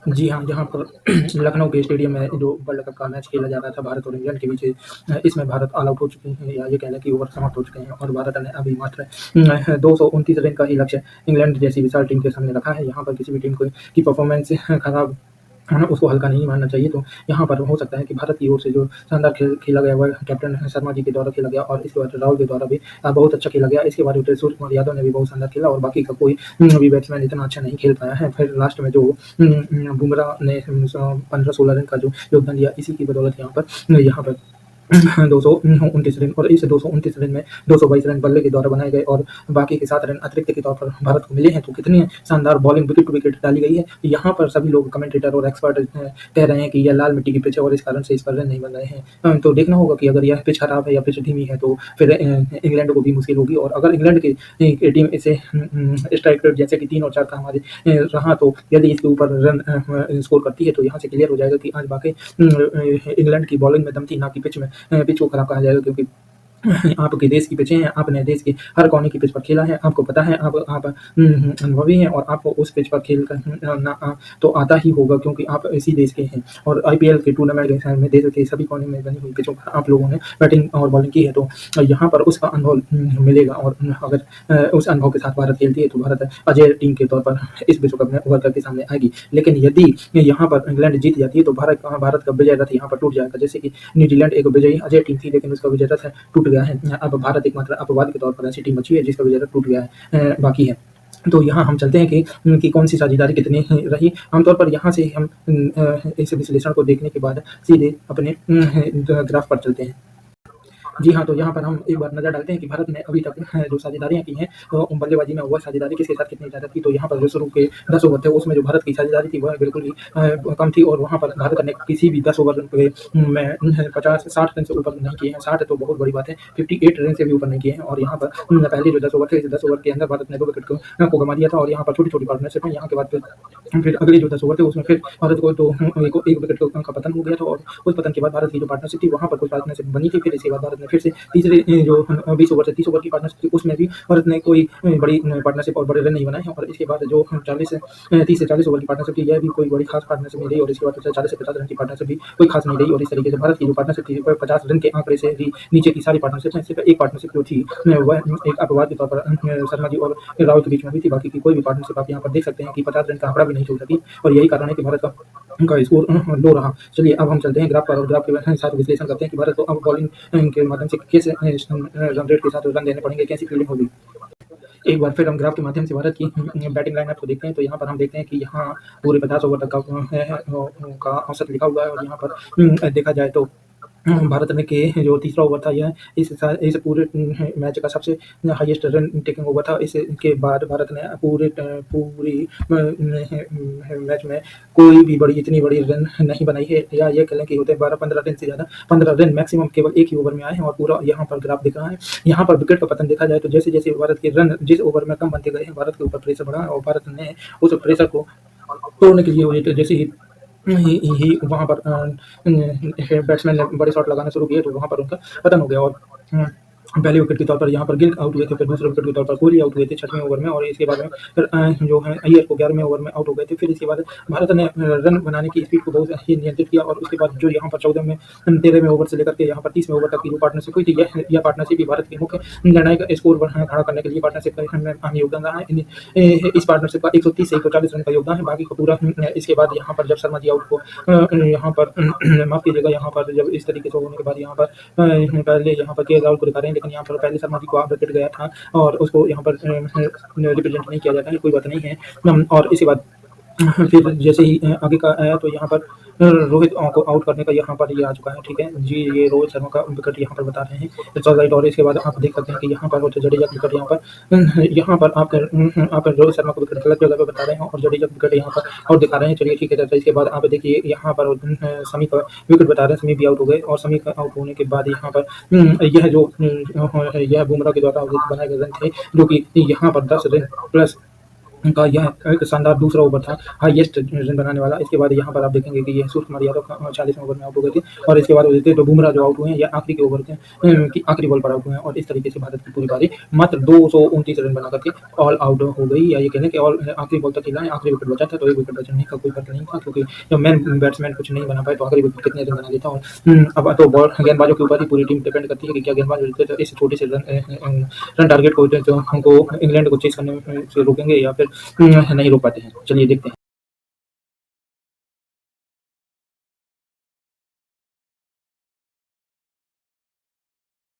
जी हाँ, यहाँ पर लखनऊ के स्टेडियम में जो वर्ल्ड कप का मैच खेला जा रहा था भारत और इंग्लैंड के बीच, इसमें भारत ऑल आउट हो चुके हैं, या ये कह लें कि ओवर समाप्त हो चुके हैं और भारत ने अभी मात्र 229 रन का ही लक्ष्य इंग्लैंड जैसी विशाल टीम के सामने रखा है। यहाँ पर किसी भी टीम को की परफॉर्मेंस खराब उसको हल्का नहीं मानना चाहिए। तो यहाँ पर हो सकता है कि भारत की ओर से जो शानदार खेला गया वह कैप्टन शर्मा जी के द्वारा खेला गया और इसके बाद राहुल के द्वारा भी बहुत अच्छा खेला गया। इसके बाद सूर्य कुमार यादव ने भी बहुत शानदार खेला और बाकी का कोई भी बैट्समैन इतना अच्छा नहीं खेल पाया है। फिर लास्ट में जो बुमराह ने 15-16 रन का जो योगदान दिया, इसी की बदौलत यहाँ पर 229 रन, और इस 229 रन में 222 रन बल्ले के द्वारा बनाए गए और बाकी के 7 रन अतिरिक्त के तौर पर भारत को मिले हैं। तो कितनी शानदार बॉलिंग विकेट टू विकेट डाली गई है। यहाँ पर सभी लोग कमेंटेटर और एक्सपर्ट कह रहे हैं कि यह लाल मिट्टी की पिच है और इस कारण से इस पर रन नहीं बन रहे हैं। तो देखना होगा कि अगर यह पिच खराब है या पिच धीमी है तो फिर इंग्लैंड को भी मुश्किल होगी, और अगर इंग्लैंड की टीम इसे स्ट्राइक रेट जैसे कि 3 और 4 का हमारे रहा, तो यदि इसके ऊपर रन स्कोर करती है तो यहाँ से क्लियर हो जाएगा कि आज वाकई इंग्लैंड की बॉलिंग में दम थी, ना कि पिच को खराब कहा जाएगा। क्योंकि आपके देश की पिचें हैं, आपने देश के हर कोने की पिच पर खेला है, आपको पता है, आप अनुभवी हैं और आपको उस पिच पर खेल कर तो आता ही होगा, क्योंकि आप इसी देश के हैं और आईपीएल के टूर्नामेंट के में देश के सभी कोने में बनी हुई पिचों पर आप लोगों ने बैटिंग और बॉलिंग की है। तो यहाँ पर उसका अनुभव मिलेगा, और अगर उस अनुभव के साथ भारत खेलती है तो भारत अजय टीम के तौर पर इस विश्व कप में उभर करके सामने आएगी। लेकिन यदि यहाँ पर इंग्लैंड जीत जाती है तो भारत का विजय रथ यहाँ पर टूट जाएगा। जैसे कि न्यूजीलैंड एक विजयी अजय टीम थी, लेकिन उसका विजय रथ टूट गया है। अब भारत एकमात्र अपवाद के तौर पर ऐसी टीम बची है जिसका विजय रथ टूट गया है, बाकी है। तो यहाँ हम चलते हैं कि कौन सी साझेदारी कितनी रही। आमतौर पर यहाँ से हम इस विश्लेषण को देखने के बाद सीधे अपने ग्राफ पर चलते हैं। जी हाँ, तो यहाँ पर हम एक बार नज़र डालते हैं कि भारत ने अभी तक जो साझेदारियाँ की हैं, तो बल्लेबाजी में वह साझेदारी किसके साथ कितनी ज़्यादा थी। तो यहाँ पर जो शुरू के 10 ओवर थे उसमें जो भारत की साझेदारी थी वह बिल्कुल ही कम थी, और वहाँ पर भारत ने किसी भी 10 ओवर पे में 50-60 रन से ऊपर नहीं किए हैं। 60 तो बहुत बड़ी बात है, 58 रन से भी ऊपर नहीं किए हैं। और यहाँ पर पहले जो 10 ओवर थे, इस 10 ओवर के अंदर भारत ने 2 विकेट को गंवा दिया था, और यहाँ पर छोटी-छोटी पार्टनरशिप है। यहाँ के बाद फिर अगले जो 10 ओवर थे उसमें फिर भारत को तो एक विकेट का पतन हो गया था, और उस पतन के बाद भारत की जो पार्टनरशिप थी वहाँ पर कुछ पार्टनरशिप बनी थी। फिर इसके बाद भारत ने फिर से तीसरे जो 20 ओवर से 30 ओवर की पार्टनरशिप थी उसमें भी भारत ने कोई बड़ी पार्टनरशिप और बड़े रन नहीं बनाए हैं। और इसके बाद जो 30 से 40 ओवर की पार्टनरशिप थी यह भी कोई बड़ी खास पार्टनरशिप नहीं रही, और इसके बाद 40 से 50 रन की पार्टनरशिप भी कोई खास नहीं रही। और इस तरीके से भारत की जो पार्टनरशिप थी वह 50 रन के आंकड़े से भी नीचे की सारी पार्टनरशिप है। सिर्फ एक पार्टनरशिप जो थी वह एक अपवाद के तौर पर शर्मा जी और राहुल के बीच में हुई थी। बाकी की कोई भी पार्टनरशिप आप यहाँ पर देख सकते हैं कि 50 रन का आंकड़ा भी नहीं छू सकी, और यही कारण है कि भारत का उनका स्कोर लो रहा। चलिए अब हम चलते हैं ग्राफ पर, और ग्राफ के साथ विश्लेषण करते हैं कि भारत को अब बॉलिंग के माध्यम से कैसे रन रेट के साथ रन देने पड़ेंगे, कैसी फील्डिंग होगी। एक बार फिर हम ग्राफ के माध्यम से भारत की बैटिंग लाइनअप को देखते हैं। तो यहाँ पर हम देखते हैं कि यहाँ पूरे 50 ओवर तक का औसत लिखा हुआ है, और यहाँ पर देखा जाए तो भारत ने के जो तीसरा ओवर था यह इस पूरे मैच का सबसे हाईएस्ट रन टेकिंग ओवर था। इसके बाद भारत ने पूरी मैच में कोई भी इतनी बड़ी रन नहीं बनाई है, या ये कह लें कि होते 12-15 रन से ज़्यादा 15 रन मैक्सिमम केवल एक ही ओवर में आए हैं। और पूरा यहाँ पर ग्राफ दिख रहा है। यहाँ पर विकेट का पतन देखा जाए तो जैसे जैसे भारत के रन जिस ओवर में कम बनते गए हैं, भारत के ऊपर प्रेशर बढ़ा, और भारत ने उस प्रेशर को तोड़ने के लिए जैसे ही वहाँ पर बैट्समैन ने बड़े शॉट लगाना शुरू किए तो वहाँ पर उनका पतन हो गया। और पहले विकेट के तौर पर यहाँ पर गिल आउट हुए थे, फिर दूसरे विकेट के तौर पर कोहली आउट हुए थे 6वें ओवर में, और इसके बाद में फिर जो है अय्यर को 11वें ओवर में आउट हो गए थे। फिर इसके बाद भारत ने रन बनाने की स्पीड को बहुत ही नियंत्रित किया, और उसके बाद जो यहाँ पर 13वें ओवर से लेकर के यहाँ पर 30वें ओवर तक की जो पार्टनरशिप हुई थी, यह पार्टनरशिप भी भारत की मुख्य निर्णायक स्कोर खड़ा करने के लिए पार्टनरशिप का अहम योगदान रहा है। इस पार्टनरशिप का 130 से 140 रन का योगदान है, बाकी का पूरा इसके बाद यहाँ पर जब शर्मा जी आउट को यहाँ पर माफ कीजिएगा, यहाँ पर जब इस तरीके से होने के बाद यहाँ पर पहले यहाँ पर के राहुल को दिखा रहे हैं, लेकिन यहाँ पर पहले शर्मा जी को आउट विकेट गया था और उसको यहाँ पर रिप्रेजेंट नहीं किया जाता है, कोई बात नहीं है। और इसके बाद फिर जैसे ही आगे का आया तो यहाँ पर रोहित को आउट करने का यहाँ पर ये आ चुका है, ठीक है जी, ये रोहित शर्मा का विकेट यहाँ पर बता रहे हैं, इट्स ऑल राइट। और इसके बाद आप देख सकते हैं कि यहाँ पर जडेजा विकेट यहाँ पर आप रोहित शर्मा को विकेट गलत जगह पर बता रहे हैं और जडेजा विकेट यहाँ पर आउट दिखा रहे हैं। चलिए ठीक है, तो इसके बाद आप देखिए यहाँ पर समी का विकेट बता रहे हैं, समी भी आउट हो गए, और समी का आउट होने के बाद यहाँ पर यह जो यह बुमराह के द्वारा बनाए गए रन थे, जो कि यहाँ पर 10 रन प्लस का यह एक शानदार दूसरा ओवर था, हाईएस्ट रन बनाने वाला। इसके बाद यहाँ पर आप देखेंगे कि ये सूर्य कुमार यादव 40वें ओवर में आउट हो गए थे और इसके बाद उदित बुमराह जो आउट हुए हैं, ये आखिरी के ओवर के की आखिरी बॉल पर आउट हुए हैं और इस तरीके से भारत की पूरी पारी मात्र 229 रन बना करके ऑल आउट हो गई, या ये कह लें कि आखिरी बॉल तक खेला है, आखिरी विकेट बचा था तो एक विकेट बचने का कोई फर्क नहीं था, क्योंकि जब मैन बैट्समैन कुछ नहीं बना पाए तो आखिरी विकेट कितने रन बना देता। और अब तो बॉल गेंदबाजों के ऊपर ही पूरी टीम डिपेंड करती है कि क्या गेंदबाज इस छोटे से रन टारगेट को जो हमको इंग्लैंड को चेस करने से रोकेंगे या फिर नहीं रोक पाते हैं। चलिए देखते हैं।